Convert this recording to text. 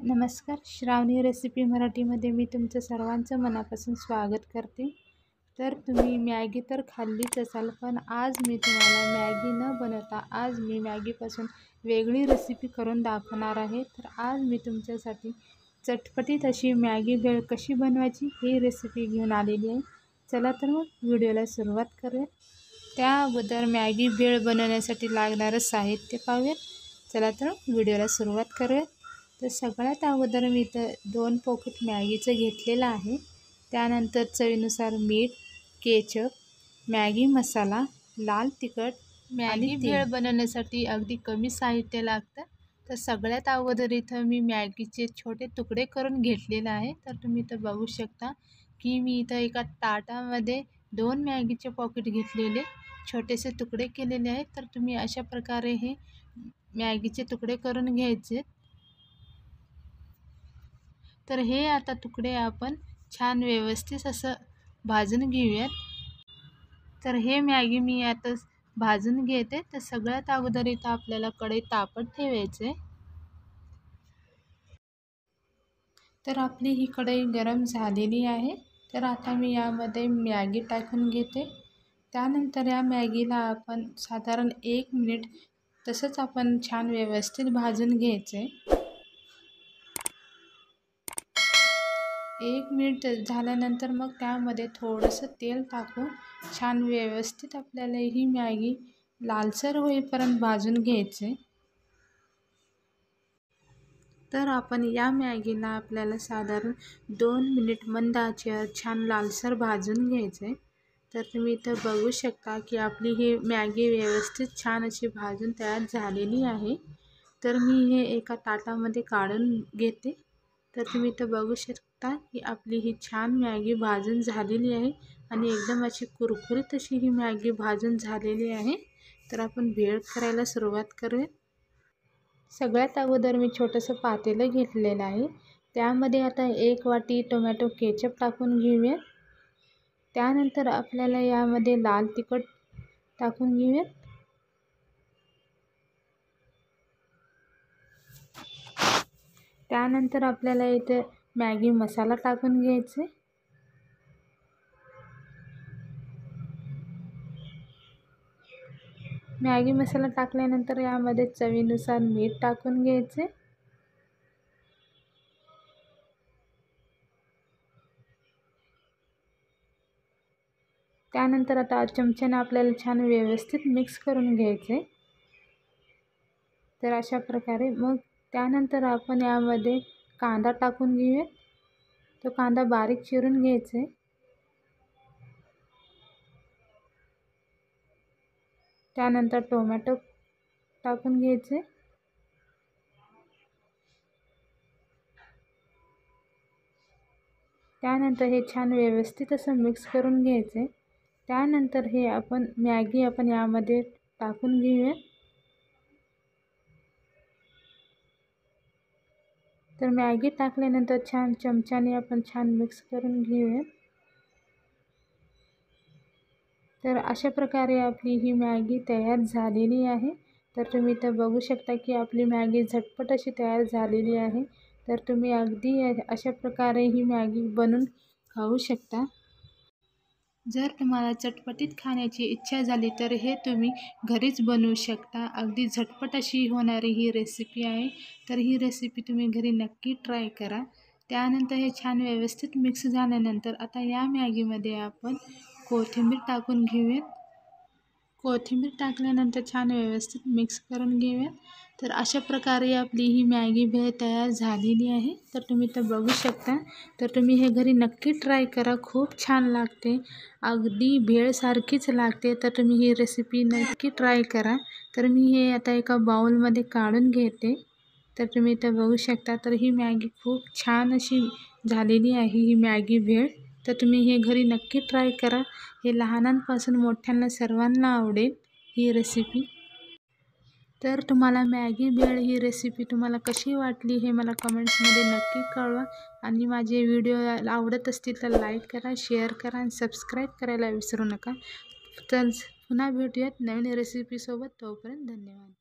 नमस्कार. श्रावणी रेसिपी मराठीमध्ये मी तुमचं सर्वांचं मनापासून स्वागत करते. तर तुम्ही मॅगी तर खाल्लीच असाल, पण आज मी तुम्हाला मॅगी न बनवता आज मी मॅगीपासून वेगळी रेसिपी करून दाखवणार आहे. तर आज मी तुमच्यासाठी चटपटीत अशी मॅगी भेळ कशी बनवायची ही रेसिपी घेऊन आलेली आहे. चला तर मग व्हिडिओला सुरुवात करूया. त्या अगोदर मॅगी भेळ बनवण्यासाठी लागणारं साहित्य पाहूयात. चला तर व्हिडिओला सुरुवात करूया. तर सगळ्यात अगोदर मी इथं 2 पॉकेट मॅगीचं घेतलेलं आहे. त्यानंतर चवीनुसार मीठ, केचप, मॅगी मसाला, लाल तिखट. मॅगी भेळ बनवण्यासाठी अगदी कमी साहित्य लागतं. तर सगळ्यात अगोदर इथं मी मॅगीचे छोटे तुकडे करून घेतलेले आहे. तर तुम्ही इथं बघू शकता की मी इथं एका ताटामध्ये 2 मॅगीचे पॉकेट घेतलेले छोटेसे तुकडे केलेले आहेत. तर तुम्ही अशा प्रकारे हे मॅगीचे तुकडे करून घ्यायचे. तर हे आता तुकडे आपण छान व्यवस्थित असं भाजून घेऊयात. तर हे मॅगी मी आता भाजून घेते. तर सगळ्यात अगोदर इथं आपल्याला कढई तापत ठेवायचे. तर आपली ही कढई गरम झालेली आहे. तर आता मी यामध्ये मॅगी टाकून घेते. त्यानंतर या मॅगीला आपण साधारण 1 मिनिट तसंच आपण छान व्यवस्थित भाजून घ्यायचे. 1 मिनिट झाल्यानंतर मग त्यामध्ये थोडंसं तेल टाकून छान व्यवस्थित आपल्याला ही मॅगी लालसर होईपर्यंत भाजून घ्यायचे. तर आपण या मॅगीला आपल्याला साधारण 2 मिनिट मंद आचेवर छान लालसर भाजून घ्यायचे. तर तुम्ही इथं बघू शकता की आपली ही मॅगी व्यवस्थित छान अशी भाजून तयार झालेली आहे. तर मी हे एका ताटामध्ये काढून घेते. तर तुम्ही इथं बघू शकता की आपली ही छान मॅगी भाजून झालेली आहे आणि एकदम अशी कुरकुरीत अशी ही मॅगी भाजून झालेली आहे. तर आपण भेळ करायला सुरुवात करूया. सगळ्यात अगोदर मी छोटंसं पातेलं घेतलेलं आहे. त्यामध्ये आता 1 वाटी टोमॅटो केचप टाकून घेऊया. त्यानंतर आपल्याला यामध्ये लाल तिखट टाकून घेऊया. त्यानंतर आपल्याला इथे मॅगी मसाला टाकून घ्यायचे. मॅगी मसाला टाकल्यानंतर यामध्ये चवीनुसार मीठ टाकून घ्यायचे. त्यानंतर आता चमच्याने आपल्याला छान व्यवस्थित मिक्स करून घ्यायचे. तर अशा प्रकारे मग त्यानंतर आपण यामध्ये कांदा टाकून घेऊया. तो कांदा बारीक चिरून घ्यायचे. त्यानंतर टोमॅटो टाकून घ्यायचे. त्यानंतर हे छान व्यवस्थित असं मिक्स करून घ्यायचे. त्यानंतर हे आपण मॅगी यामध्ये टाकून घेऊया. तर मॅगी टाकल्यानंतर छान चमच्याने आपण छान मिक्स करून घेऊया. तर अशा प्रकारे आपली ही मॅगी तयार झालेली आहे. तर तुम्ही इथं बघू शकता की आपली मॅगी झटपट अशी तयार झालेली आहे. तर तुम्ही अगदी अशा प्रकारे ही मॅगी बनवून खाऊ शकता. जर तुम्हाला चटपटीत खाण्याची इच्छा झाली तर हे तुम्ही घरीच बनवू शकता. अगदी झटपट अशी होणारी ही रेसिपी आहे. तर ही रेसिपी तुम्ही घरी नक्की ट्राय करा. त्यानंतर हे छान व्यवस्थित मिक्स झाल्यानंतर आता या मॅगीमध्ये आपण कोथिंबीर टाकून घेऊयात. कोथिंबीर टाकल्यानंतर छान व्यवस्थित मिक्स करून घेऊयात. तर अशा प्रकारे आपली ही मॅगी भेळ तयार झालेली आहे. तर तुम्ही तर बघू शकता. तर तुम्ही हे घरी नक्की ट्राय करा. खूप छान लागते. अगदी भेळसारखीच लागते. तर तुम्ही ही रेसिपी नक्की ट्राय करा. तर मी हे आता एका बाउलमध्ये काढून घेते. तर तुम्ही इथं बघू शकता. तर ही मॅगी खूप छान अशी झालेली आहे ही मॅगी भेळ. तर तुम्ही हे घरी नक्की ट्राय करा. हे लहानांपासून मोठ्यांना सर्वांना आवडेल ही रेसिपी. तर तुम्हाला मॅगी भेळ ही रेसिपी तुम्हाला कशी वाटली हे मला कमेंट्समध्ये नक्की कळवा. आणि माझे व्हिडिओ आवडत असतील तर लाईक करा, शेअर करा आणि सबस्क्राईब करायला विसरू नका. तर पुन्हा भेटूयात नवीन रेसिपीसोबत. तोपर्यंत धन्यवाद.